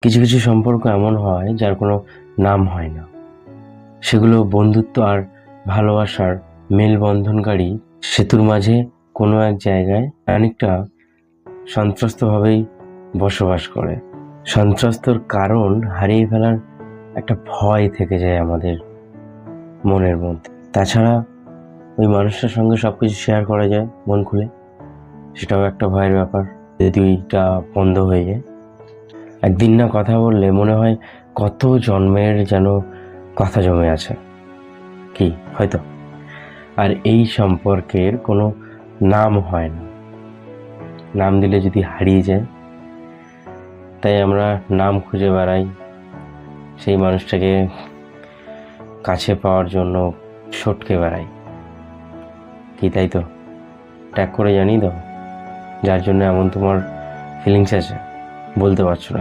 কিছু কিছু সম্পর্ক এমন হয় যার কোনো নাম হয় না, সেগুলো বন্ধুত্ব আর ভালোবাসার মেলবন্ধনকারী সেতুর মাঝে কোনো এক জায়গায় অনেকটা সন্ত্রস্তভাবেই বসবাস করে। সন্ত্রস্তর কারণ হারিয়ে ফেলার একটা ভয় থেকে যায় আমাদের মনের মধ্যে। তাছাড়া ওই মানুষটার সঙ্গে সব কিছু শেয়ার করা যায় মন খুলে, সেটাও একটা ভয়ের ব্যাপার। যদি ওইটা বন্ধ হয়ে যায়, একদিন না কথা বললে মনে হয় কত জন্মের যেন কথা জমে আছে, কি হয়তো। আর এই সম্পর্কের কোনো নাম হয় না, নাম দিলে যদি হারিয়ে যায়, তাই আমরা নাম খুঁজে বেড়াই সেই মানুষটাকে কাছে পাওয়ার জন্য, সটকে বেড়াই, কি তাই তো? ট্যাগ করে জানিয়ে দাও যার জন্য এমন তোমার ফিলিংস আছে, বলতে পারছো না।